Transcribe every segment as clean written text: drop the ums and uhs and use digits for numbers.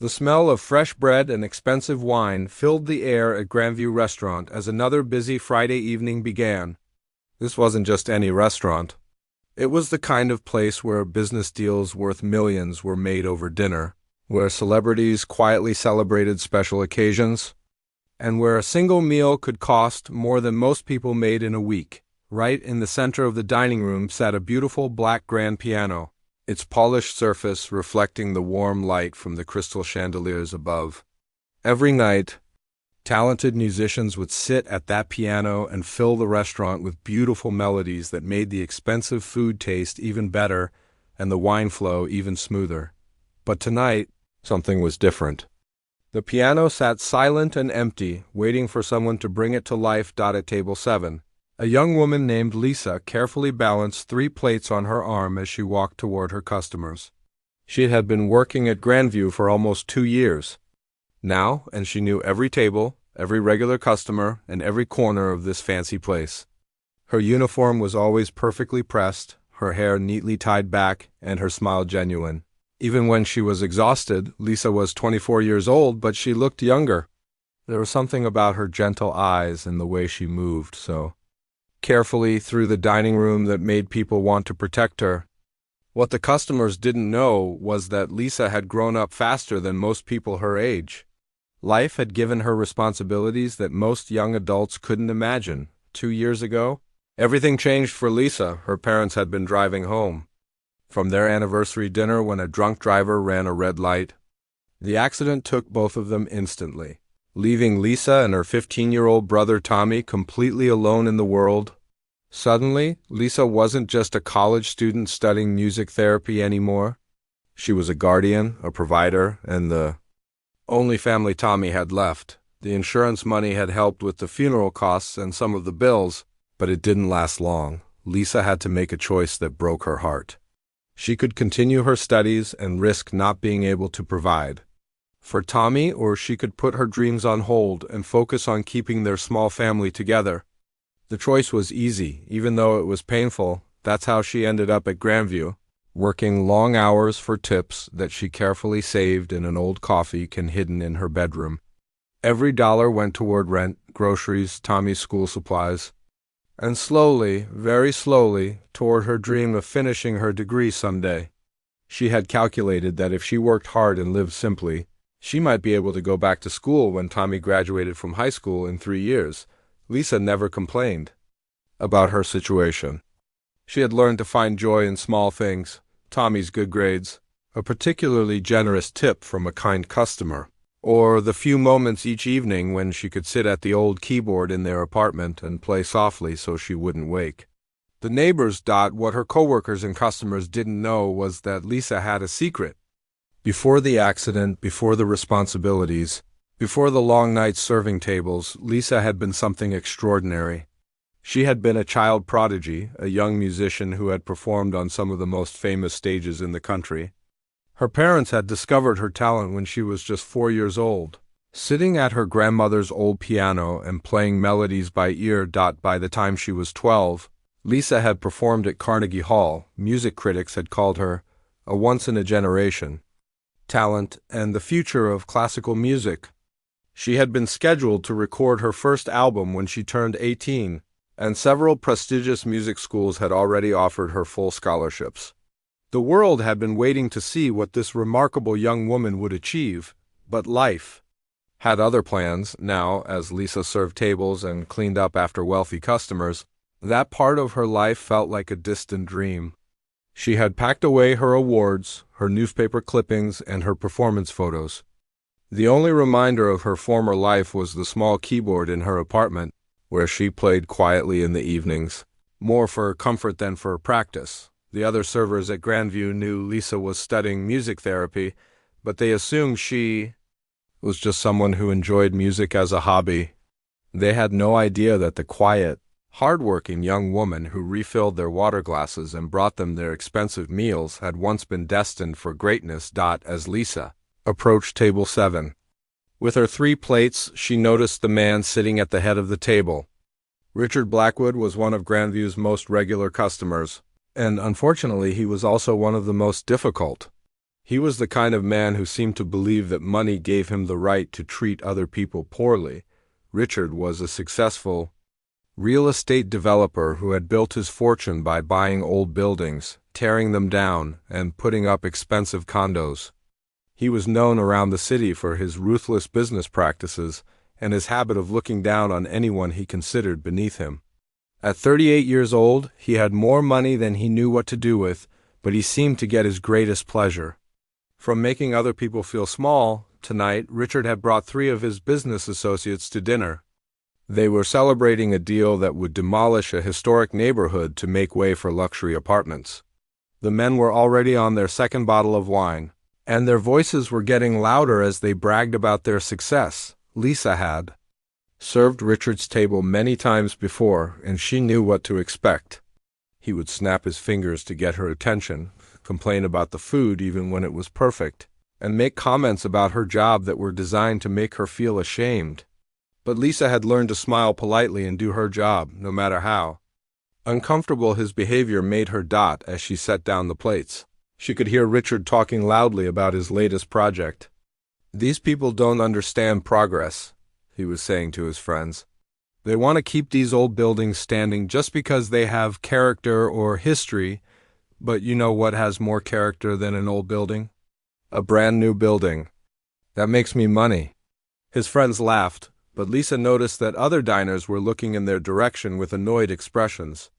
The smell of fresh bread and expensive wine filled the air at Grandview Restaurant as another busy Friday evening began. This wasn't just any restaurant. It was the kind of place where business deals worth millions were made over dinner, where celebrities quietly celebrated special occasions, and where a single meal could cost more than most people made in a week. Right in the center of the dining room sat a beautiful black grand piano, its polished surface reflecting the warm light from the crystal chandeliers above. Every night, talented musicians would sit at that piano and fill the restaurant with beautiful melodies that made the expensive food taste even better and the wine flow even smoother. But tonight, something was different. The piano sat silent and empty, waiting for someone to bring it to life. At table 7. A young woman named Lisa carefully balanced 3 plates on her arm as she walked toward her customers. She had been working at Grandview for almost 2 years now, and she knew every table, every regular customer, and every corner of this fancy place. Her uniform was always perfectly pressed, her hair neatly tied back, and her smile genuine. Even when she was exhausted, Lisa was 24 years old, but she looked younger. There was something about her gentle eyes and the way she moved so carefully through the dining room that made people want to protect her. What the customers didn't know was that Lisa had grown up faster than most people her age. Life had given her responsibilities that most young adults couldn't imagine. 2 years ago, everything changed for Lisa. Her parents had been driving home from their anniversary dinner when a drunk driver ran a red light. The accident took both of them instantly, leaving Lisa and her 15-year-old brother Tommy completely alone in the world. Suddenly, Lisa wasn't just a college student studying music therapy anymore. She was a guardian, a provider, and the only family Tommy had left. The insurance money had helped with the funeral costs and some of the bills, but it didn't last long. Lisa had to make a choice that broke her heart. She could continue her studies and risk not being able to provide for Tommy, or she could put her dreams on hold and focus on keeping their small family together. The choice was easy, even though it was painful. That's how she ended up at Grandview, working long hours for tips that she carefully saved in an old coffee can hidden in her bedroom. Every dollar went toward rent, groceries, Tommy's school supplies, and slowly, very slowly, toward her dream of finishing her degree someday. She had calculated that if she worked hard and lived simply, she might be able to go back to school when Tommy graduated from high school in 3 years. Lisa never complained about her situation. She had learned to find joy in small things: Tommy's good grades, a particularly generous tip from a kind customer, or the few moments each evening when she could sit at the old keyboard in their apartment and play softly so she wouldn't wake. The neighbors. What her coworkers and customers didn't know was that Lisa had a secret. Before the accident, before the responsibilities, before the long nights serving tables, Lisa had been something extraordinary. She had been a child prodigy, a young musician who had performed on some of the most famous stages in the country. Her parents had discovered her talent when she was just 4 years old, sitting at her grandmother's old piano and playing melodies by ear. By the time she was 12, Lisa had performed at Carnegie Hall. Music critics had called her a once-in-a-generation talent and the future of classical music. She had been scheduled to record her first album when she turned 18, and several prestigious music schools had already offered her full scholarships. The world had been waiting to see what this remarkable young woman would achieve, but life had other plans. Now, as Lisa served tables and cleaned up after wealthy customers, that part of her life felt like a distant dream. She had packed away her awards, her newspaper clippings, and her performance photos. The only reminder of her former life was the small keyboard in her apartment, where she played quietly in the evenings, more for comfort than for practice. The other servers at Grandview knew Lisa was studying music therapy, but they assumed she was just someone who enjoyed music as a hobby. They had no idea that the quiet, hard-working young woman who refilled their water glasses and brought them their expensive meals had once been destined for greatness. As Lisa approached table 7, with her 3 plates, she noticed the man sitting at the head of the table. Richard Blackwood was one of Grandview's most regular customers, and unfortunately he was also one of the most difficult. He was the kind of man who seemed to believe that money gave him the right to treat other people poorly. Richard was a successful real estate developer who had built his fortune by buying old buildings, tearing them down, and putting up expensive condos. He was known around the city for his ruthless business practices and his habit of looking down on anyone he considered beneath him. At 38 years old, he had more money than he knew what to do with, but he seemed to get his greatest pleasure from making other people feel small. Tonight, Richard had brought 3 of his business associates to dinner. They were celebrating a deal that would demolish a historic neighborhood to make way for luxury apartments. The men were already on their second bottle of wine, and their voices were getting louder as they bragged about their success. Lisa had served Richard's table many times before, and she knew what to expect. He would snap his fingers to get her attention, complain about the food even when it was perfect, and make comments about her job that were designed to make her feel ashamed. But Lisa had learned to smile politely and do her job, no matter how uncomfortable his behavior made her dot as she set down the plates. She could hear Richard talking loudly about his latest project. "These people don't understand progress," he was saying to his friends. "They want to keep these old buildings standing just because they have character or history, but you know what has more character than an old building? A brand new building. That makes me money." His friends laughed, but Lisa noticed that other diners were looking in their direction with annoyed expressions.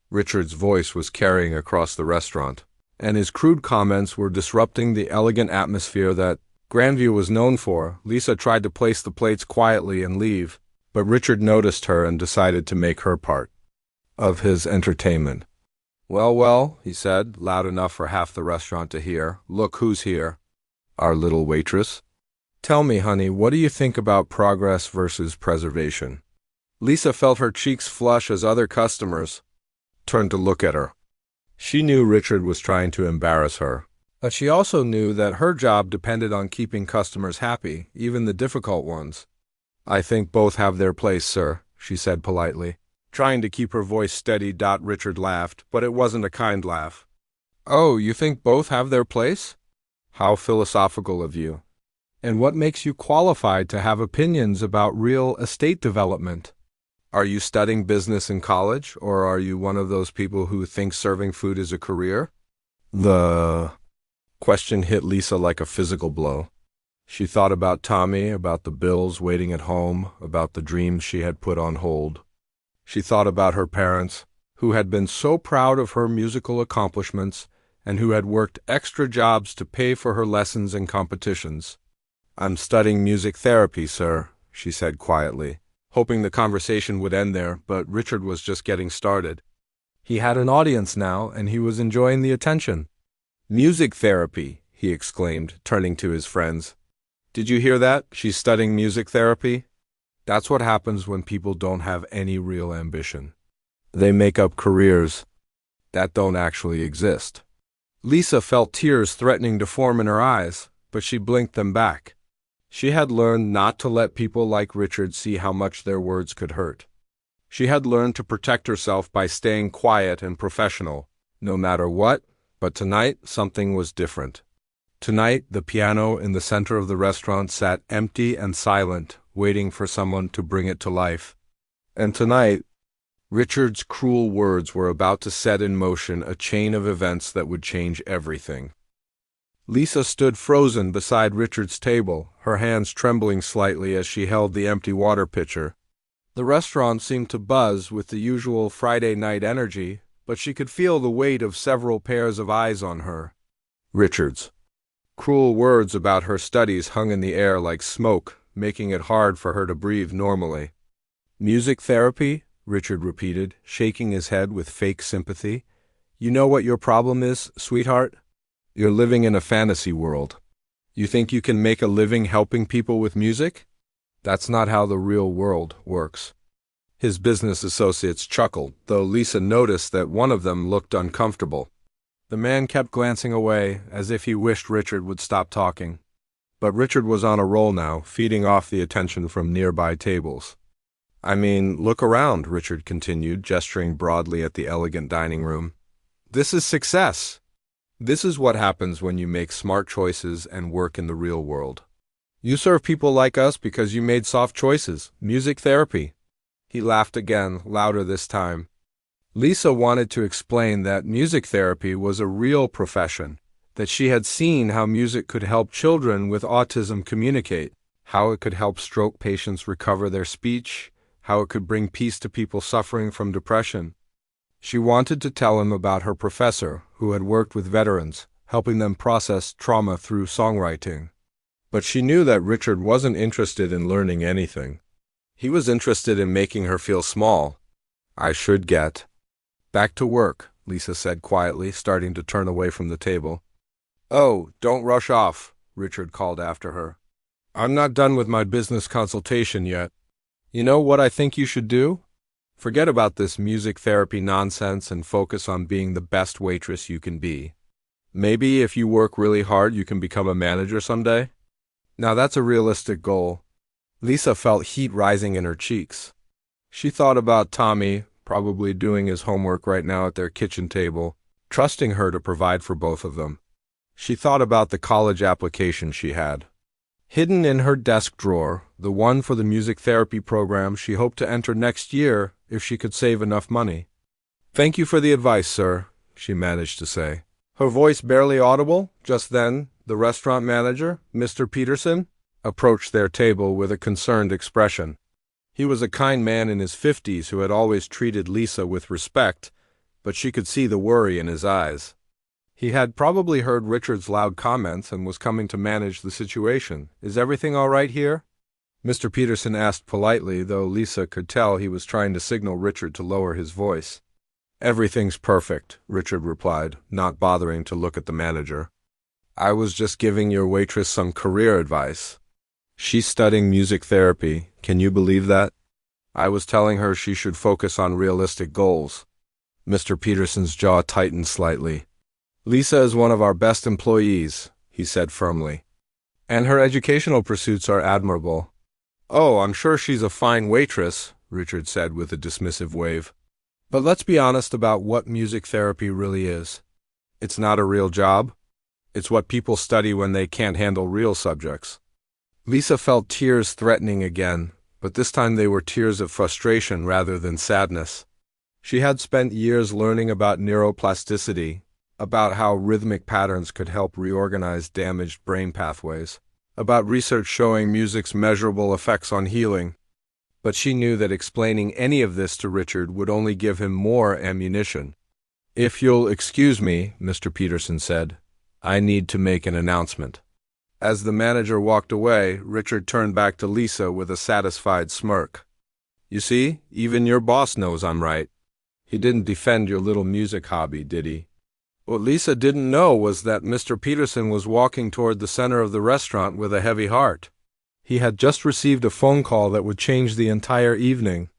Richard's voice was carrying across the restaurant, and his crude comments were disrupting the elegant atmosphere that Grandview was known for. Lisa tried to place the plates quietly and leave, but Richard noticed her and decided to make her part of his entertainment. "Well, well," he said, loud enough for half the restaurant to hear. "Look who's here. Our little waitress. Tell me, honey, what do you think about progress versus preservation?" Lisa felt her cheeks flush as other customers turned to look at her. She knew Richard was trying to embarrass her, but she also knew that her job depended on keeping customers happy, even the difficult ones. "I think both have their place, sir," she said politely, trying to keep her voice steady. Richard laughed, but it wasn't a kind laugh. "Oh, you think both have their place? How philosophical of you. And what makes you qualified to have opinions about real estate development? Are you studying business in college, or are you one of those people who think serving food is a career?" The question hit Lisa like a physical blow. She thought about Tommy, about the bills waiting at home, about the dreams she had put on hold. She thought about her parents, who had been so proud of her musical accomplishments and who had worked extra jobs to pay for her lessons and competitions. "I'm studying music therapy, sir," she said quietly, hoping the conversation would end there, but Richard was just getting started. He had an audience now, and he was enjoying the attention. "Music therapy," he exclaimed, turning to his friends. "Did you hear that? She's studying music therapy. That's what happens when people don't have any real ambition. They make up careers that don't actually exist." Lisa felt tears threatening to form in her eyes, but she blinked them back. She had learned not to let people like Richard see how much their words could hurt. She had learned to protect herself by staying quiet and professional, no matter what, but tonight something was different. Tonight, the piano in the center of the restaurant sat empty and silent, waiting for someone to bring it to life. And tonight, Richard's cruel words were about to set in motion a chain of events that would change everything. Lisa stood frozen beside Richard's table, her hands trembling slightly as she held the empty water pitcher. The restaurant seemed to buzz with the usual Friday night energy, but she could feel the weight of several pairs of eyes on her. Richard's cruel words about her studies hung in the air like smoke, making it hard for her to breathe normally. "Music therapy?" Richard repeated, shaking his head with fake sympathy. "You know what your problem is, sweetheart? You're living in a fantasy world. You think you can make a living helping people with music? That's not how the real world works." His business associates chuckled, though Lisa noticed that one of them looked uncomfortable. The man kept glancing away, as if he wished Richard would stop talking. But Richard was on a roll now, feeding off the attention from nearby tables. "I mean, look around," Richard continued, gesturing broadly at the elegant dining room. "This is success. This is what happens when you make smart choices and work in the real world. You serve people like us because you made soft choices. Music therapy. He laughed again, louder this time. Lisa wanted to explain that music therapy was a real profession, that she had seen how music could help children with autism communicate, how it could help stroke patients recover their speech, how it could bring peace to people suffering from depression. She wanted to tell him about her professor, who had worked with veterans, helping them process trauma through songwriting. But she knew that Richard wasn't interested in learning anything. He was interested in making her feel small. I should get back to work, Lisa said quietly, starting to turn away from the table. Oh, don't rush off, Richard called after her. I'm not done with my business consultation yet. You know what I think you should do? Forget about this music therapy nonsense and focus on being the best waitress you can be. Maybe if you work really hard, you can become a manager someday. Now that's a realistic goal. Lisa felt heat rising in her cheeks. She thought about Tommy, probably doing his homework right now at their kitchen table, trusting her to provide for both of them. She thought about the college application she had. Hidden in her desk drawer, the one for the music therapy program she hoped to enter next year if she could save enough money. Thank you for the advice, sir, she managed to say. Her voice barely audible. Just then, the restaurant manager, Mr. Peterson, approached their table with a concerned expression. He was a kind man in his 50s who had always treated Lisa with respect, but she could see the worry in his eyes. He had probably heard Richard's loud comments and was coming to manage the situation. Is everything all right here? Mr. Peterson asked politely, though Lisa could tell he was trying to signal Richard to lower his voice. Everything's perfect, Richard replied, not bothering to look at the manager. I was just giving your waitress some career advice. She's studying music therapy. Can you believe that? I was telling her she should focus on realistic goals. Mr. Peterson's jaw tightened slightly. Lisa is one of our best employees, he said firmly. And her educational pursuits are admirable. Oh, I'm sure she's a fine waitress, Richard said with a dismissive wave. But let's be honest about what music therapy really is. It's not a real job. It's what people study when they can't handle real subjects. Lisa felt tears threatening again, but this time they were tears of frustration rather than sadness. She had spent years learning about neuroplasticity, about how rhythmic patterns could help reorganize damaged brain pathways, about research showing music's measurable effects on healing. But she knew that explaining any of this to Richard would only give him more ammunition. If you'll excuse me, Mr. Peterson said, I need to make an announcement. As the manager walked away, Richard turned back to Lisa with a satisfied smirk. You see, even your boss knows I'm right. He didn't defend your little music hobby, did he? What Lisa didn't know was that Mr. Peterson was walking toward the center of the restaurant with a heavy heart. He had just received a phone call that would change the entire evening.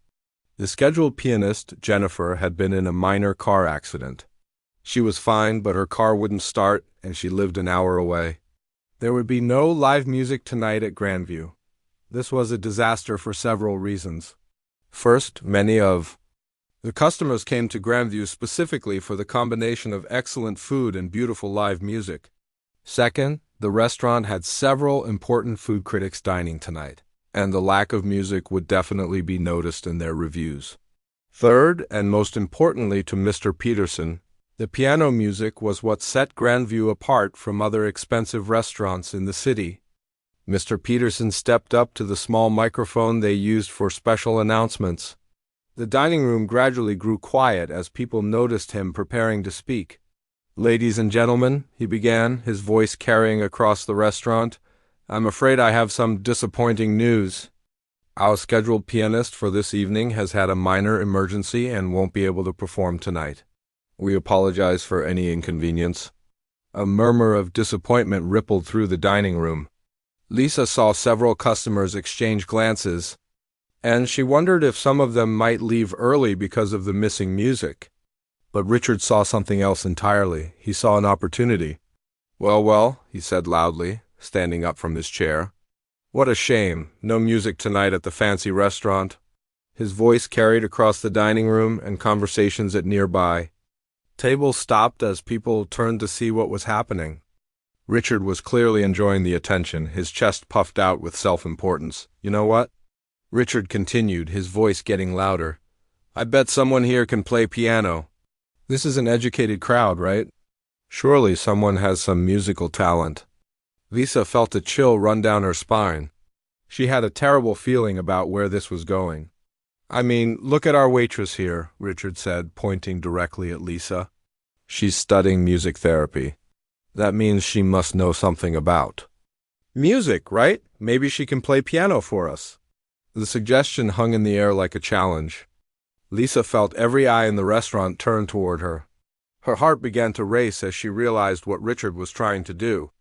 The scheduled pianist, Jennifer, had been in a minor car accident. She was fine, but her car wouldn't start, and she lived an hour away. There would be no live music tonight at Grandview. This was a disaster for several reasons. First, many of the customers came to Grandview specifically for the combination of excellent food and beautiful live music. Second, the restaurant had several important food critics dining tonight, and the lack of music would definitely be noticed in their reviews. Third, and most importantly to Mr. Peterson, the piano music was what set Grandview apart from other expensive restaurants in the city. Mr. Peterson stepped up to the small microphone they used for special announcements. The dining room gradually grew quiet as people noticed him preparing to speak. Ladies and gentlemen, he began, his voice carrying across the restaurant, I'm afraid I have some disappointing news. Our scheduled pianist for this evening has had a minor emergency and won't be able to perform tonight. We apologize for any inconvenience. A murmur of disappointment rippled through the dining room. Lisa saw several customers exchange glances, and she wondered if some of them might leave early because of the missing music. But Richard saw something else entirely. He saw an opportunity. Well, he said loudly, standing up from his chair. What a shame. No music tonight at the fancy restaurant. His voice carried across the dining room and conversations at nearby. Tables stopped as people turned to see what was happening. Richard was clearly enjoying the attention, his chest puffed out with self-importance. You know what? Richard continued, his voice getting louder. I bet someone here can play piano. This is an educated crowd, right? Surely someone has some musical talent. Lisa felt a chill run down her spine. She had a terrible feeling about where this was going. I mean, look at our waitress here, Richard said, pointing directly at Lisa. She's studying music therapy. That means she must know something about music, right? Maybe she can play piano for us. The suggestion hung in the air like a challenge. Lisa felt every eye in the restaurant turn toward her. Her heart began to race as she realized what Richard was trying to do.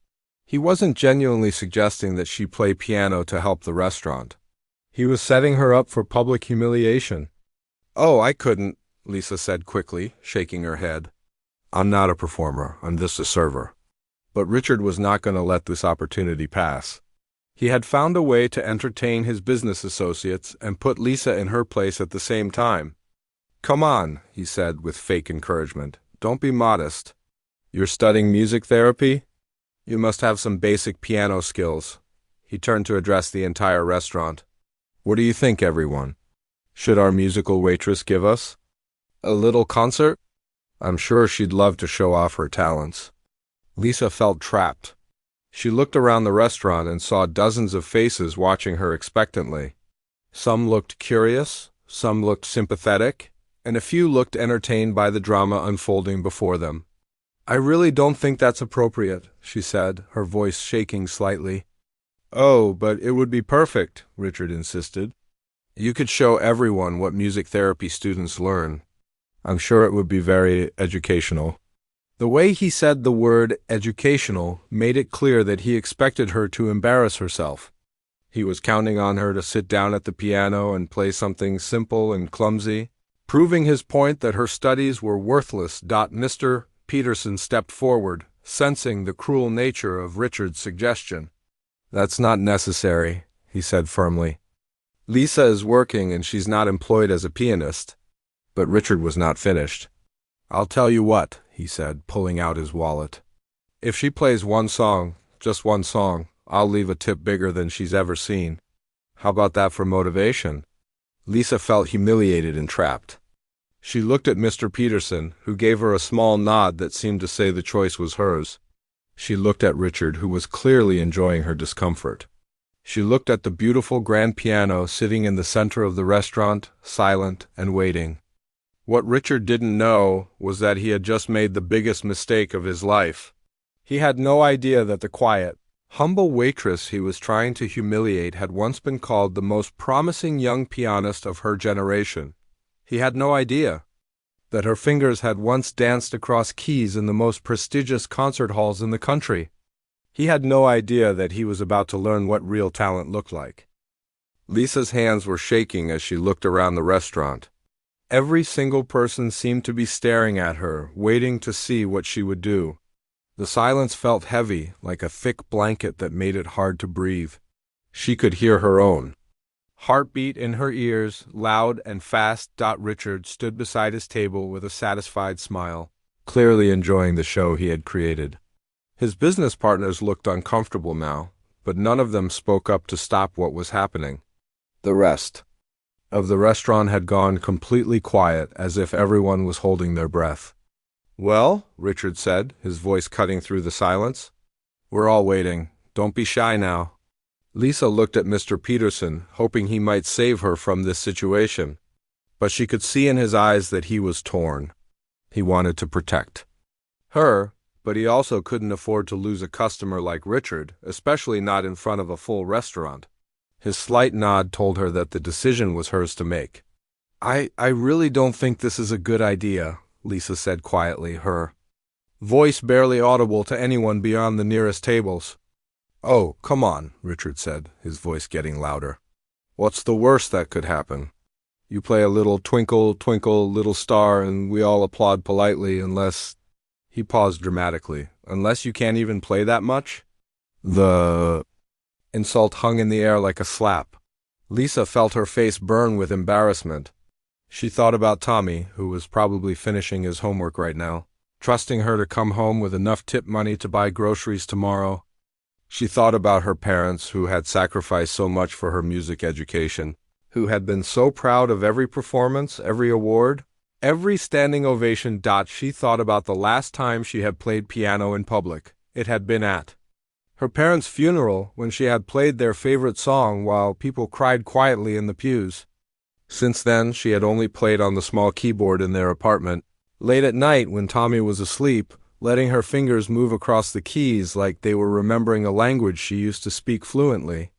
He wasn't genuinely suggesting that she play piano to help the restaurant. He was setting her up for public humiliation. Oh, I couldn't, Lisa said quickly, shaking her head. I'm not a performer, I'm just a server. But Richard was not going to let this opportunity pass. He had found a way to entertain his business associates and put Lisa in her place at the same time. Come on, he said with fake encouragement. Don't be modest. You're studying music therapy? You must have some basic piano skills. He turned to address the entire restaurant. What do you think, everyone? Should our musical waitress give us a little concert? I'm sure she'd love to show off her talents. Lisa felt trapped. She looked around the restaurant and saw dozens of faces watching her expectantly. Some looked curious, some looked sympathetic, and a few looked entertained by the drama unfolding before them. I really don't think that's appropriate, she said, her voice shaking slightly. Oh, but it would be perfect, Richard insisted. You could show everyone what music therapy students learn. I'm sure it would be very educational. The way he said the word educational made it clear that he expected her to embarrass herself. He was counting on her to sit down at the piano and play something simple and clumsy, proving his point that her studies were worthless. Mr. Peterson stepped forward, sensing the cruel nature of Richard's suggestion. That's not necessary, he said firmly. Lisa is working and she's not employed as a pianist. But Richard was not finished. I'll tell you what, he said, pulling out his wallet. If she plays one song, just one song, I'll leave a tip bigger than she's ever seen. How about that for motivation? Lisa felt humiliated and trapped. She looked at Mr. Peterson, who gave her a small nod that seemed to say the choice was hers. She looked at Richard, who was clearly enjoying her discomfort. She looked at the beautiful grand piano sitting in the center of the restaurant, silent and waiting. What Richard didn't know was that he had just made the biggest mistake of his life. He had no idea that the quiet, humble waitress he was trying to humiliate had once been called the most promising young pianist of her generation. He had no idea that her fingers had once danced across keys in the most prestigious concert halls in the country. He had no idea that he was about to learn what real talent looked like. Lisa's hands were shaking as she looked around the restaurant. Every single person seemed to be staring at her, waiting to see what she would do. The silence felt heavy, like a thick blanket that made it hard to breathe. She could hear her own heartbeat in her ears, loud and fast. Richard stood beside his table with a satisfied smile, clearly enjoying the show he had created. His business partners looked uncomfortable now, but none of them spoke up to stop what was happening. The rest of the restaurant had gone completely quiet, as if everyone was holding their breath. Well, Richard said, his voice cutting through the silence. We're all waiting. Don't be shy now. Lisa looked at Mr. Peterson, hoping he might save her from this situation. But she could see in his eyes that he was torn. He wanted to protect her, but he also couldn't afford to lose a customer like Richard, especially not in front of a full restaurant. His slight nod told her that the decision was hers to make. I really don't think this is a good idea, Lisa said quietly, her voice barely audible to anyone beyond the nearest tables. Oh, come on, Richard said, his voice getting louder. What's the worst that could happen? You play a little Twinkle, Twinkle, Little Star, and we all applaud politely unless— He paused dramatically. Unless you can't even play that much? The insult hung in the air like a slap. Lisa felt her face burn with embarrassment. She thought about Tommy, who was probably finishing his homework right now. trusting her to come home with enough tip money to buy groceries tomorrow. She thought about her parents who had sacrificed so much for her music education, who had been so proud of every performance, every award, every standing ovation. She thought about the last time she had played piano in public. It had been at her parents' funeral, when she had played their favorite song while people cried quietly in the pews. Since then, she had only played on the small keyboard in their apartment, late at night when Tommy was asleep, letting her fingers move across the keys like they were remembering a language she used to speak fluently.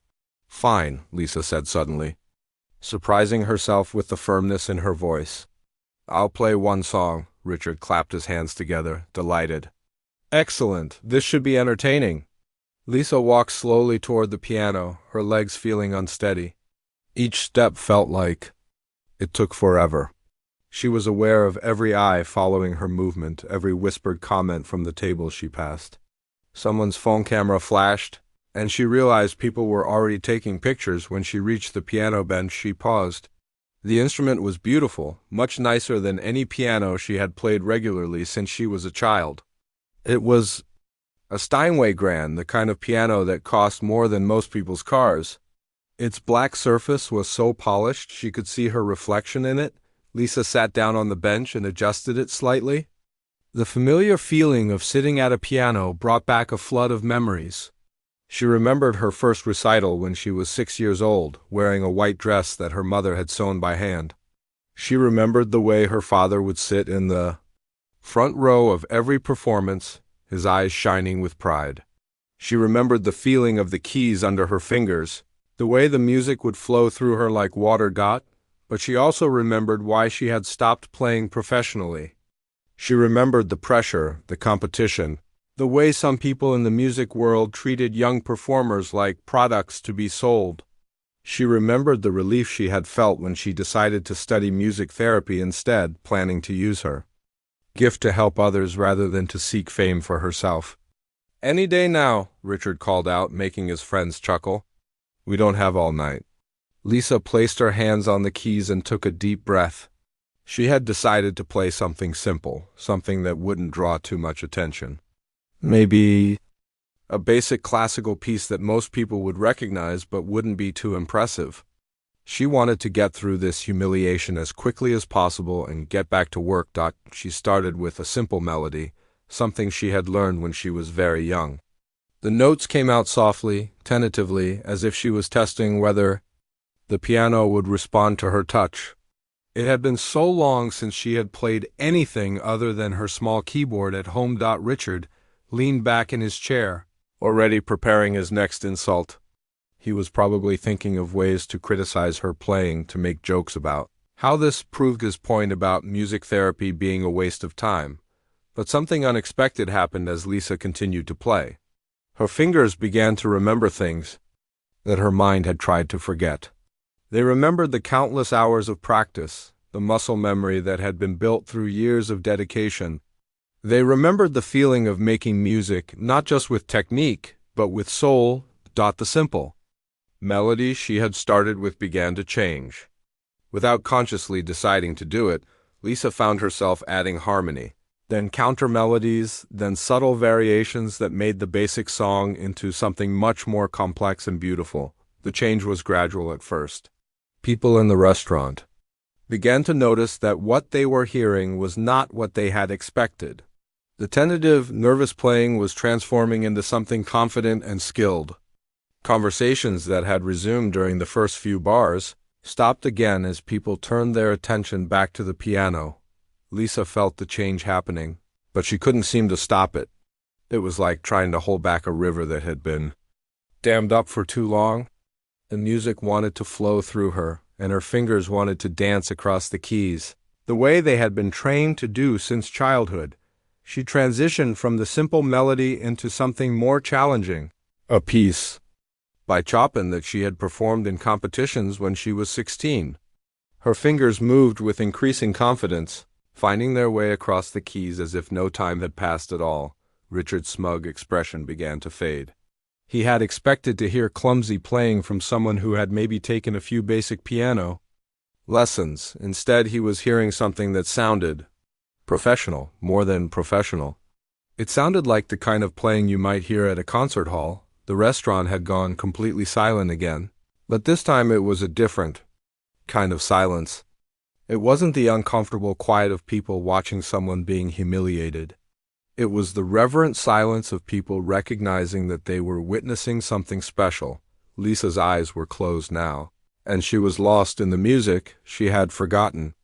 "Fine," Lisa said suddenly, surprising herself with the firmness in her voice. "I'll play one song." Richard clapped his hands together, delighted. "Excellent. This should be entertaining." Lisa walked slowly toward the piano, her legs feeling unsteady. Each step felt like it took forever. She was aware of every eye following her movement, every whispered comment from the tables she passed. Someone's phone camera flashed, and she realized people were already taking pictures. When she reached the piano bench, she paused. The instrument was beautiful, much nicer than any piano she had played regularly since she was a child. It was a Steinway grand, the kind of piano that cost more than most people's cars. Its black surface was so polished she could see her reflection in it. Lisa sat down on the bench and adjusted it slightly. The familiar feeling of sitting at a piano brought back a flood of memories. She remembered her first recital when she was 6 years old, wearing a white dress that her mother had sewn by hand. She remembered the way her father would sit in the front row of every performance, his eyes shining with pride. She remembered the feeling of the keys under her fingers, the way the music would flow through her like water. But she also remembered why she had stopped playing professionally. She remembered the pressure, the competition, the way some people in the music world treated young performers like products to be sold. She remembered the relief she had felt when she decided to study music therapy instead, planning to use her gift to help others rather than to seek fame for herself. "Any day now," Richard called out, making his friends chuckle. "We don't have all night." Lisa placed her hands on the keys and took a deep breath. She had decided to play something simple, something that wouldn't draw too much attention. Maybe a basic classical piece that most people would recognize but wouldn't be too impressive. She wanted to get through this humiliation as quickly as possible and get back to work. She started with a simple melody, something she had learned when she was very young. The notes came out softly, tentatively, as if she was testing whether the piano would respond to her touch. It had been so long since she had played anything other than her small keyboard at home. Richard leaned back in his chair, already preparing his next insult. He was probably thinking of ways to criticize her playing, to make jokes about how this proved his point about music therapy being a waste of time. But something unexpected happened as Lisa continued to play. Her fingers began to remember things that her mind had tried to forget. They remembered the countless hours of practice, the muscle memory that had been built through years of dedication. They remembered the feeling of making music, not just with technique, but with soul. The simple melody she had started with began to change. Without consciously deciding to do it, Lisa found herself adding harmony, then counter melodies, then subtle variations that made the basic song into something much more complex and beautiful. The change was gradual at first. People in the restaurant began to notice that what they were hearing was not what they had expected. The tentative, nervous playing was transforming into something confident and skilled. Conversations that had resumed during the first few bars stopped again as people turned their attention back to the piano. Lisa felt the change happening, but she couldn't seem to stop it. It was like trying to hold back a river that had been dammed up for too long. The music wanted to flow through her, and her fingers wanted to dance across the keys, the way they had been trained to do since childhood. She transitioned from the simple melody into something more challenging, a piece by Chopin that she had performed in competitions when she was 16. Her fingers moved with increasing confidence, finding their way across the keys as if no time had passed at all. Richard's smug expression began to fade. He had expected to hear clumsy playing from someone who had maybe taken a few basic piano lessons. Instead, he was hearing something that sounded Professional, more than professional. It sounded like the kind of playing you might hear at a concert hall. The restaurant had gone completely silent again, but this time it was a different kind of silence. It wasn't the uncomfortable quiet of people watching someone being humiliated. It was the reverent silence of people recognizing that they were witnessing something special. Lisa's eyes were closed now, and she was lost in the music. She had forgotten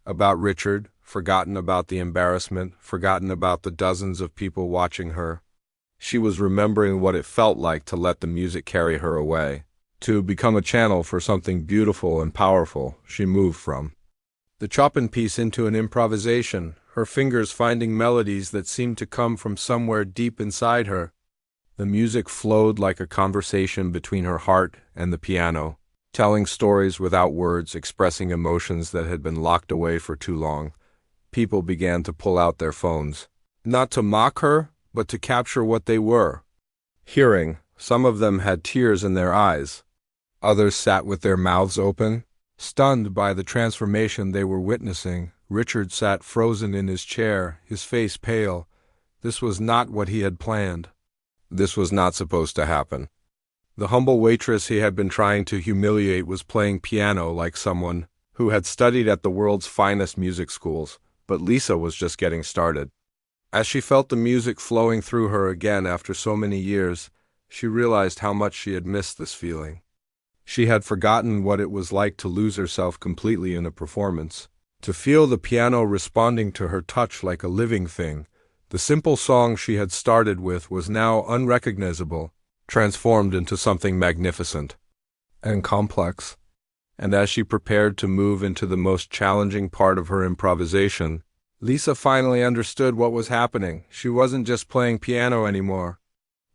about Richard, forgotten about the embarrassment, forgotten about the dozens of people watching her. She was remembering what it felt like to let the music carry her away, to become a channel for something beautiful and powerful she moved from the Chopin piece into an improvisation, her fingers finding melodies that seemed to come from somewhere deep inside her. The music flowed like a conversation between her heart and the piano, telling stories without words, expressing emotions that had been locked away for too long. People began to pull out their phones, not to mock her, but to capture what they were hearing. Some of them had tears in their eyes. Others sat with their mouths open, stunned by the transformation they were witnessing. Richard sat frozen in his chair, his face pale. This was not what he had planned. This was not supposed to happen. The humble waitress he had been trying to humiliate was playing piano like someone who had studied at the world's finest music schools, but Lisa was just getting started. As she felt the music flowing through her again after so many years, she realized how much she had missed this feeling. She had forgotten what it was like to lose herself completely in a performance, to feel the piano responding to her touch like a living thing. The simple song she had started with was now unrecognizable, transformed into something magnificent and complex. And as she prepared to move into the most challenging part of her improvisation, Lisa finally understood what was happening. She wasn't just playing piano anymore.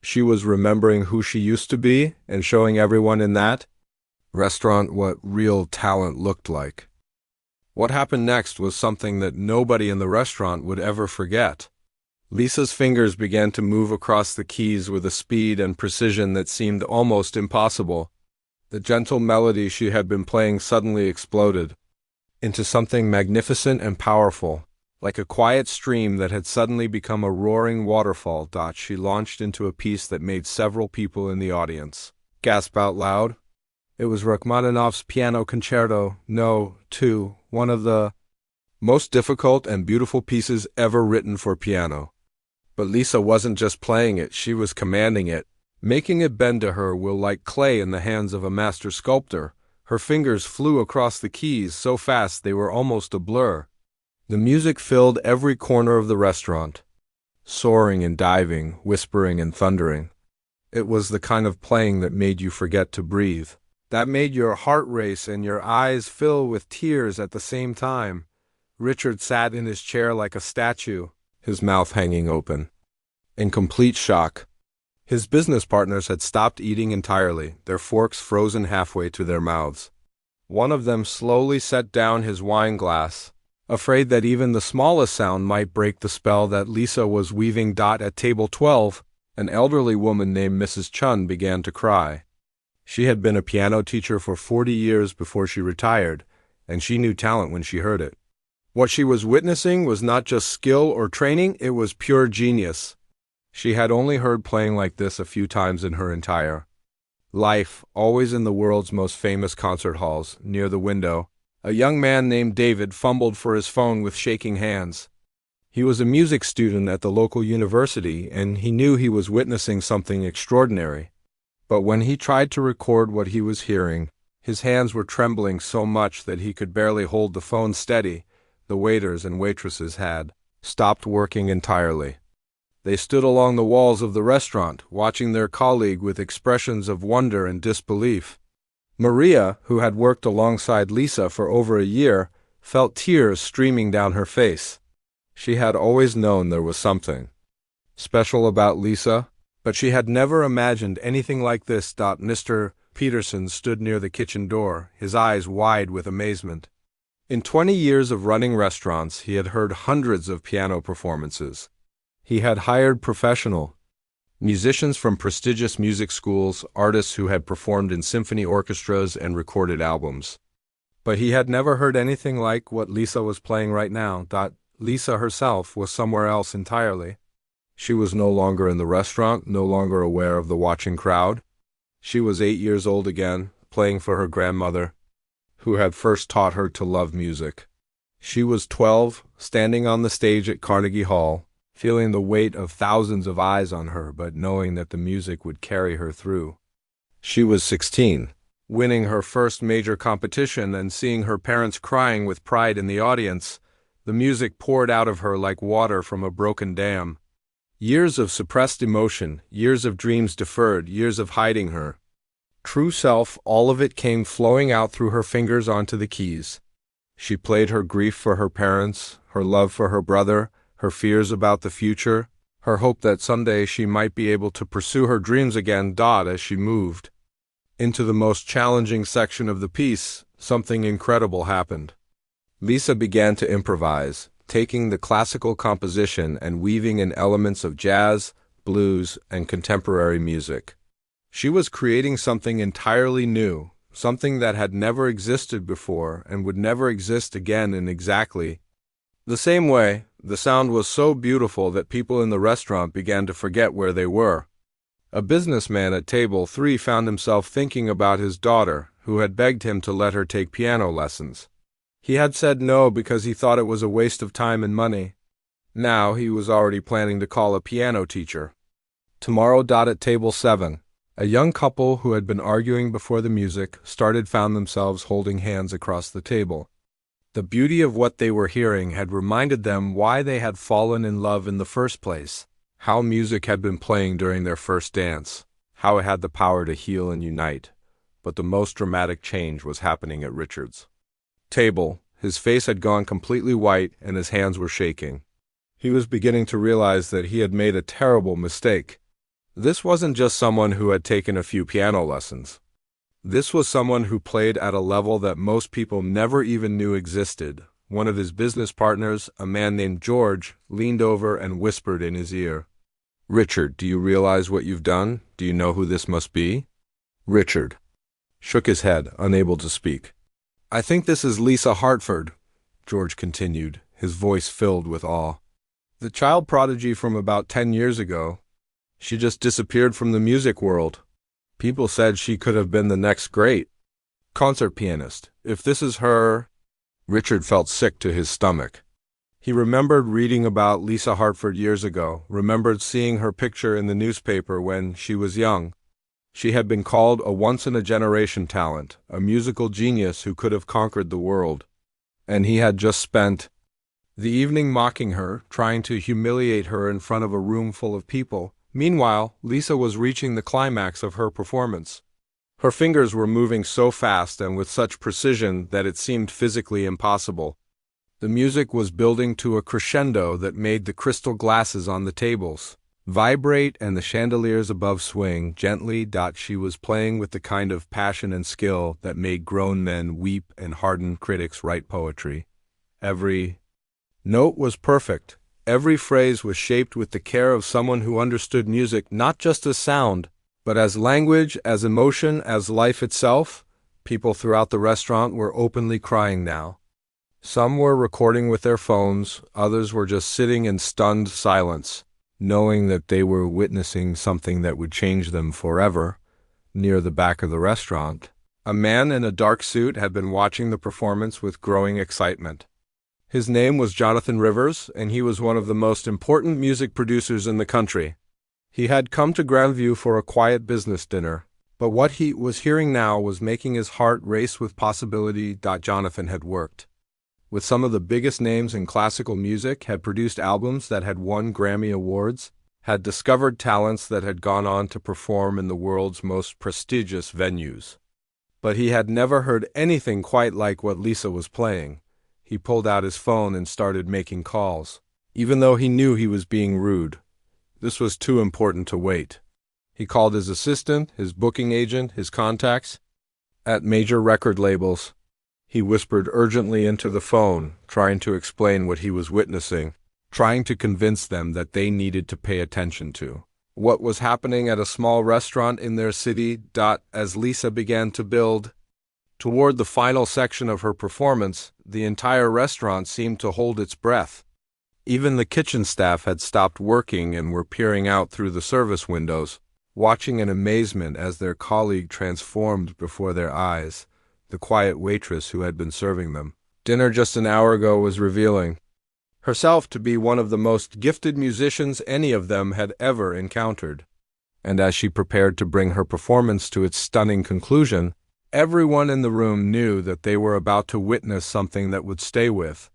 She was remembering who she used to be and showing everyone in that restaurant what real talent looked like. What happened next was something that nobody in the restaurant would ever forget. Lisa's fingers began to move across the keys with a speed and precision that seemed almost impossible. The gentle melody she had been playing suddenly exploded into something magnificent and powerful, like a quiet stream that had suddenly become a roaring waterfall. She launched into a piece that made several people in the audience gasp out loud. It was Rachmaninoff's Piano Concerto No. 2, one of the most difficult and beautiful pieces ever written for piano. But Lisa wasn't just playing it, she was commanding it, making it bend to her will like clay in the hands of a master sculptor. Her fingers flew across the keys so fast they were almost a blur. The music filled every corner of the restaurant, soaring and diving, whispering and thundering. It was the kind of playing that made you forget to breathe, that made your heart race and your eyes fill with tears at the same time. Richard sat in his chair like a statue, his mouth hanging open, in complete shock. His business partners had stopped eating entirely, their forks frozen halfway to their mouths. One of them slowly set down his wine glass, afraid that even the smallest sound might break the spell that Lisa was weaving. At table 12, an elderly woman named Mrs. Chun began to cry. She had been a piano teacher for 40 years before she retired, and she knew talent when she heard it. What she was witnessing was not just skill or training, it was pure genius. She had only heard playing like this a few times in her entire life, always in the world's most famous concert halls. Near the window, a young man named David fumbled for his phone with shaking hands. He was a music student at the local university, and he knew he was witnessing something extraordinary. But when he tried to record what he was hearing, his hands were trembling so much that he could barely hold the phone steady. The waiters and waitresses had stopped working entirely. They stood along the walls of the restaurant, watching their colleague with expressions of wonder and disbelief. Maria, who had worked alongside Lisa for over a year, felt tears streaming down her face. She had always known there was something special about Lisa, but she had never imagined anything like this. Mr. Peterson stood near the kitchen door, his eyes wide with amazement. In 20 years of running restaurants, he had heard hundreds of piano performances. He had hired professional musicians from prestigious music schools, artists who had performed in symphony orchestras and recorded albums. But he had never heard anything like what Lisa was playing right now. Lisa herself was somewhere else entirely. She was no longer in the restaurant, no longer aware of the watching crowd. She was 8 years old again, playing for her grandmother, who had first taught her to love music. She was 12, standing on the stage at Carnegie Hall, feeling the weight of thousands of eyes on her, but knowing that the music would carry her through. She was 16, winning her first major competition and seeing her parents crying with pride in the audience. The music poured out of her like water from a broken dam. Years of suppressed emotion, years of dreams deferred, years of hiding her true self, all of it came flowing out through her fingers onto the keys. She played her grief for her parents, her love for her brother, her fears about the future, her hope that someday she might be able to pursue her dreams again. As she moved into the most challenging section of the piece, something incredible happened. Lisa began to improvise, taking the classical composition and weaving in elements of jazz, blues, and contemporary music. She was creating something entirely new, something that had never existed before and would never exist again in exactly the same way. The sound was so beautiful that people in the restaurant began to forget where they were. A businessman at table 3 found himself thinking about his daughter, who had begged him to let her take piano lessons. He had said no because he thought it was a waste of time and money. Now he was already planning to call a piano teacher. Tomorrow. At table 7. A young couple who had been arguing before the music found themselves holding hands across the table. The beauty of what they were hearing had reminded them why they had fallen in love in the first place, how music had been playing during their first dance, how it had the power to heal and unite. But the most dramatic change was happening at Richard's table. His face had gone completely white and his hands were shaking. He was beginning to realize that he had made a terrible mistake. This wasn't just someone who had taken a few piano lessons. This was someone who played at a level that most people never even knew existed. One of his business partners, a man named George, leaned over and whispered in his ear, "Richard, do you realize what you've done? Do you know who this must be?" Richard shook his head, unable to speak. "I think this is Lisa Hartford," George continued, his voice filled with awe. "The child prodigy from about 10 years ago. She just disappeared from the music world. People said she could have been the next great concert pianist. If this is her—" Richard felt sick to his stomach. He remembered reading about Lisa Hartford years ago, remembered seeing her picture in the newspaper when she was young. She had been called a once-in-a-generation talent, a musical genius who could have conquered the world. And he had just spent the evening mocking her, trying to humiliate her in front of a room full of people. Meanwhile, Lisa was reaching the climax of her performance. Her fingers were moving so fast and with such precision that it seemed physically impossible. The music was building to a crescendo that made the crystal glasses on the tables vibrate and the chandeliers above swing gently. She was playing with the kind of passion and skill that made grown men weep and hardened critics write poetry. Every note was perfect. Every phrase was shaped with the care of someone who understood music not just as sound, but as language, as emotion, as life itself. People throughout the restaurant were openly crying now. Some were recording with their phones, others were just sitting in stunned silence, knowing that they were witnessing something that would change them forever. Near the back of the restaurant, a man in a dark suit had been watching the performance with growing excitement. His name was Jonathan Rivers, and he was one of the most important music producers in the country. He had come to Grandview for a quiet business dinner, but what he was hearing now was making his heart race with possibility. Jonathan had worked with some of the biggest names in classical music, had produced albums that had won Grammy Awards, had discovered talents that had gone on to perform in the world's most prestigious venues. But he had never heard anything quite like what Lisa was playing. He pulled out his phone and started making calls, even though he knew he was being rude. This was too important to wait. He called his assistant, his booking agent, his contacts at major record labels. He whispered urgently into the phone, trying to explain what he was witnessing, trying to convince them that they needed to pay attention to what was happening at a small restaurant in their city. As Lisa began to build toward the final section of her performance, the entire restaurant seemed to hold its breath. Even the kitchen staff had stopped working and were peering out through the service windows, watching in amazement as their colleague transformed before their eyes, the quiet waitress who had been serving them. Dinner just an hour ago was revealing herself to be one of the most gifted musicians any of them had ever encountered. And as she prepared to bring her performance to its stunning conclusion, everyone in the room knew that they were about to witness something that would stay with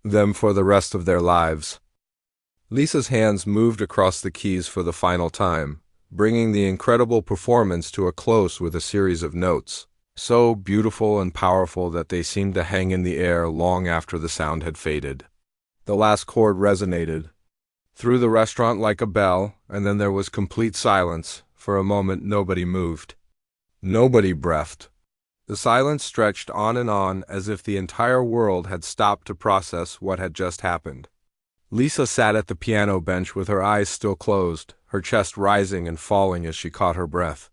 them for the rest of their lives. Lisa's hands moved across the keys for the final time, bringing the incredible performance to a close with a series of notes, so beautiful and powerful that they seemed to hang in the air long after the sound had faded. The last chord resonated through the restaurant like a bell, and then there was complete silence. For a moment, nobody moved. Nobody breathed. The silence stretched on and on, as if the entire world had stopped to process what had just happened. Lisa sat at the piano bench with her eyes still closed, her chest rising and falling as she caught her breath.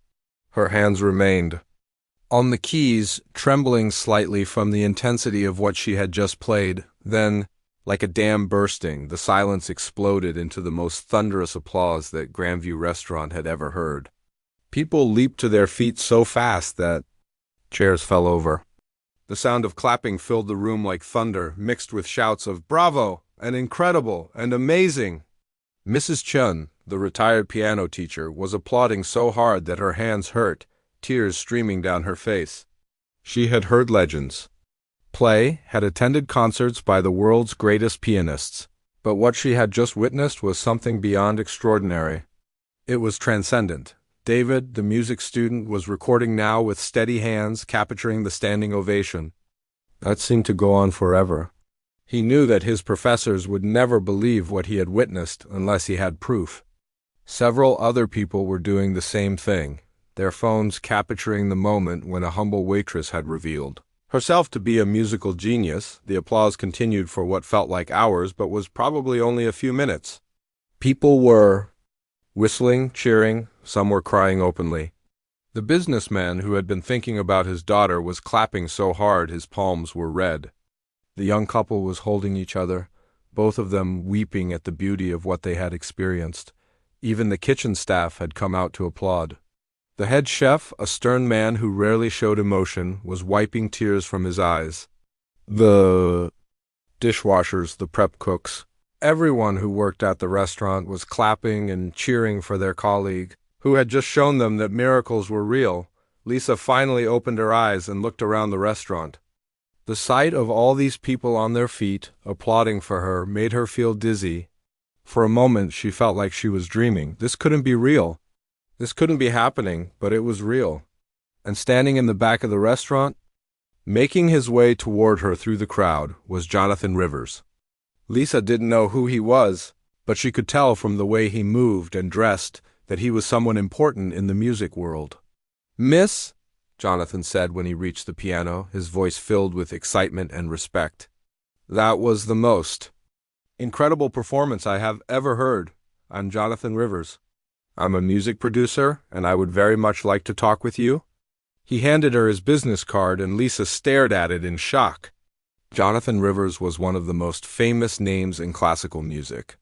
Her hands remained on the keys, trembling slightly from the intensity of what she had just played. Then, like a dam bursting, the silence exploded into the most thunderous applause that Grandview Restaurant had ever heard. People leaped to their feet so fast that chairs fell over. The sound of clapping filled the room like thunder, mixed with shouts of "Bravo!" and "Incredible!" and "Amazing!" Mrs. Chun, the retired piano teacher, was applauding so hard that her hands hurt, tears streaming down her face. She had heard legends play, had attended concerts by the world's greatest pianists, but what she had just witnessed was something beyond extraordinary. It was transcendent. David, the music student, was recording now with steady hands, capturing the standing ovation. That seemed to go on forever. He knew that his professors would never believe what he had witnessed unless he had proof. Several other people were doing the same thing, their phones capturing the moment when a humble waitress had revealed herself to be a musical genius. The applause continued for what felt like hours, but was probably only a few minutes. People were whistling, cheering, some were crying openly. The businessman who had been thinking about his daughter was clapping so hard his palms were red. The young couple was holding each other, both of them weeping at the beauty of what they had experienced. Even the kitchen staff had come out to applaud. The head chef, a stern man who rarely showed emotion, was wiping tears from his eyes. The dishwashers, the prep cooks, everyone who worked at the restaurant was clapping and cheering for their colleague, who had just shown them that miracles were real. Lisa finally opened her eyes and looked around the restaurant. The sight of all these people on their feet, applauding for her, made her feel dizzy. For a moment she felt like she was dreaming. This couldn't be real. This couldn't be happening, but it was real. And standing in the back of the restaurant, making his way toward her through the crowd, was Jonathan Rivers. Lisa didn't know who he was, but she could tell from the way he moved and dressed that he was someone important in the music world. "Miss," Jonathan said when he reached the piano, his voice filled with excitement and respect. "That was the most incredible performance I have ever heard. I'm Jonathan Rivers. I'm a music producer, and I would very much like to talk with you." He handed her his business card, and Lisa stared at it in shock. Jonathan Rivers was one of the most famous names in classical music.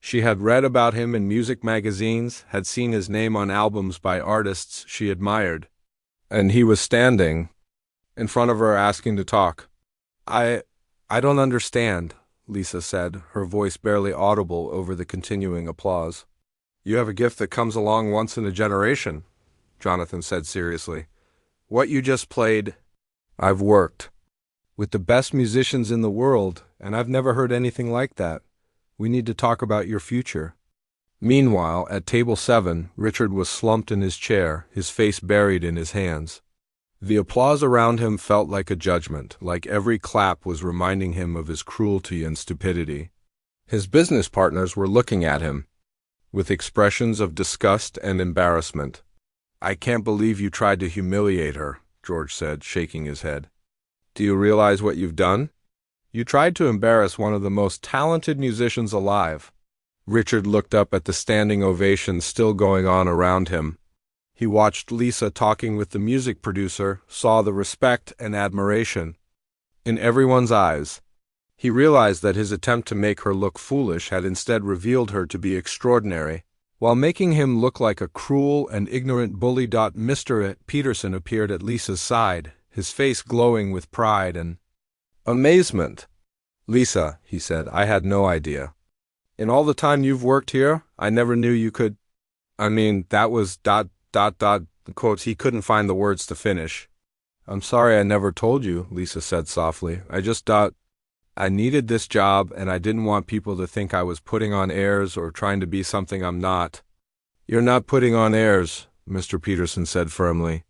She had read about him in music magazines, had seen his name on albums by artists she admired, and he was standing in front of her asking to talk. I don't understand," Lisa said, her voice barely audible over the continuing applause. "You have a gift that comes along once in a generation," Jonathan said seriously. "What you just played, I've worked with the best musicians in the world, and I've never heard anything like that. We need to talk about your future." Meanwhile, at table 7, Richard was slumped in his chair, his face buried in his hands. The applause around him felt like a judgment, like every clap was reminding him of his cruelty and stupidity. His business partners were looking at him with expressions of disgust and embarrassment. "I can't believe you tried to humiliate her," George said, shaking his head. "Do you realize what you've done? You tried to embarrass one of the most talented musicians alive." Richard looked up at the standing ovation still going on around him. He watched Lisa talking with the music producer, saw the respect and admiration in everyone's eyes. He realized that his attempt to make her look foolish had instead revealed her to be extraordinary, while making him look like a cruel and ignorant bully. Mr. Peterson appeared at Lisa's side, his face glowing with pride and amazement. "Lisa," he said, "I had no idea. In all the time you've worked here, I never knew you could. That was ... Quotes, he couldn't find the words to finish. "I'm sorry I never told you," Lisa said softly. I needed this job, and I didn't want people to think I was putting on airs or trying to be something I'm not." "You're not putting on airs," Mr. Peterson said firmly.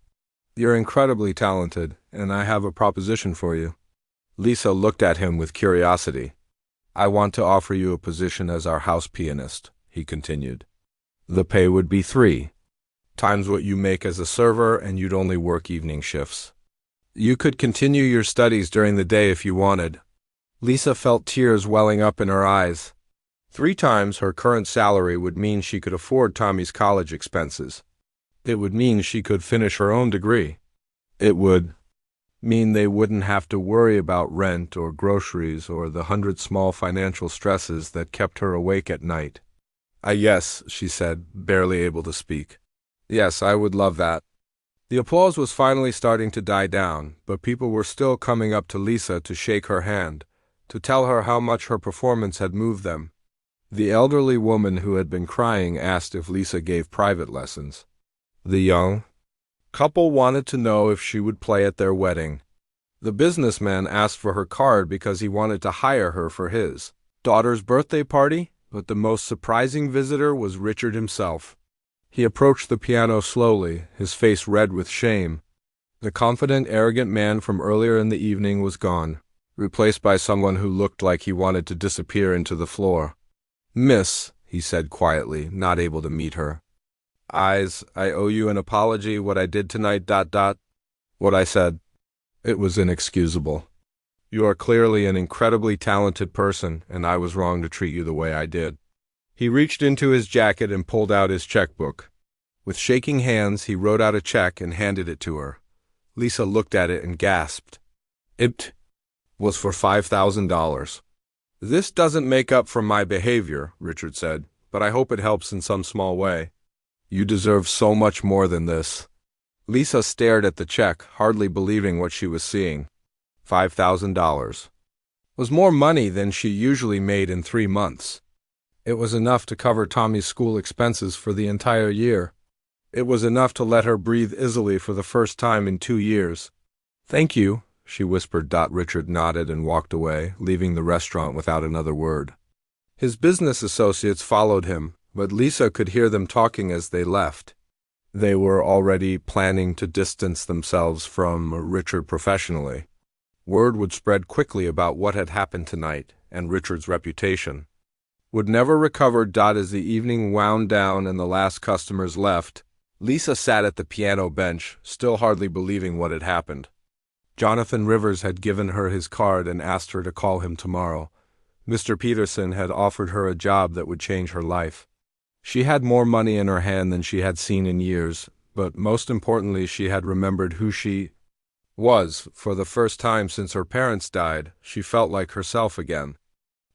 "You're incredibly talented, and I have a proposition for you." Lisa looked at him with curiosity. "I want to offer you a position as our house pianist," he continued. "The pay would be 3 times what you make as a server, and you'd only work evening shifts. You could continue your studies during the day if you wanted." Lisa felt tears welling up in her eyes. 3 times her current salary would mean she could afford Tommy's college expenses. It would mean she could finish her own degree. It would mean they wouldn't have to worry about rent or groceries or the 100 small financial stresses that kept her awake at night. Yes," she said, barely able to speak. "Yes, I would love that." The applause was finally starting to die down, but people were still coming up to Lisa to shake her hand, to tell her how much her performance had moved them. The elderly woman who had been crying asked if Lisa gave private lessons. The young couple wanted to know if she would play at their wedding. The businessman asked for her card because he wanted to hire her for his daughter's birthday party, but the most surprising visitor was Richard himself. He approached the piano slowly, his face red with shame. The confident, arrogant man from earlier in the evening was gone, replaced by someone who looked like he wanted to disappear into the floor. "Miss," he said quietly, not able to meet her. "I owe you an apology. What I did tonight ... What I said. It was inexcusable. You are clearly an incredibly talented person, and I was wrong to treat you the way I did." He reached into his jacket and pulled out his checkbook. With shaking hands, he wrote out a check and handed it to her. Lisa looked at it and gasped. It was for $5,000. "This doesn't make up for my behavior," Richard said, "but I hope it helps in some small way. You deserve so much more than this." Lisa stared at the check, hardly believing what she was seeing. $5,000 was more money than she usually made in 3 months. It was enough to cover Tommy's school expenses for the entire year. It was enough to let her breathe easily for the first time in 2 years. "Thank you," she whispered. Richard nodded and walked away, leaving the restaurant without another word. His business associates followed him, but Lisa could hear them talking as they left. They were already planning to distance themselves from Richard professionally. Word would spread quickly about what had happened tonight, and Richard's reputation would never recover. As the evening wound down and the last customers left, Lisa sat at the piano bench, still hardly believing what had happened. Jonathan Rivers had given her his card and asked her to call him tomorrow. Mr. Peterson had offered her a job that would change her life. She had more money in her hand than she had seen in years, but most importantly, she had remembered who she was. For the first time since her parents died, she felt like herself again.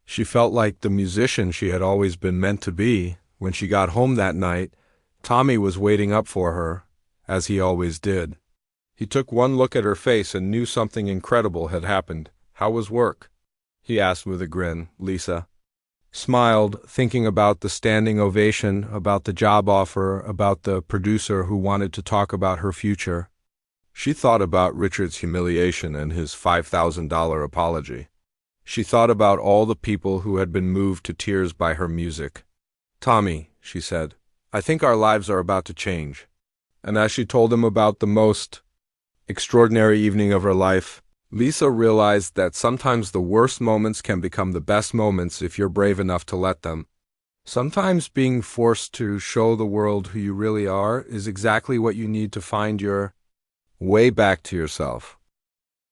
She felt like the musician she had always been meant to be. When she got home that night, Tommy was waiting up for her, as he always did. He took one look at her face and knew something incredible had happened. "How was work?" he asked with a grin. Lisa smiled, thinking about the standing ovation, about the job offer, about the producer who wanted to talk about her future. She thought about Richard's humiliation and his $5,000 apology. She thought about all the people who had been moved to tears by her music. "Tommy," she said, "I think our lives are about to change." And as she told him about the most extraordinary evening of her life, Lisa realized that sometimes the worst moments can become the best moments if you're brave enough to let them. Sometimes being forced to show the world who you really are is exactly what you need to find your way back to yourself.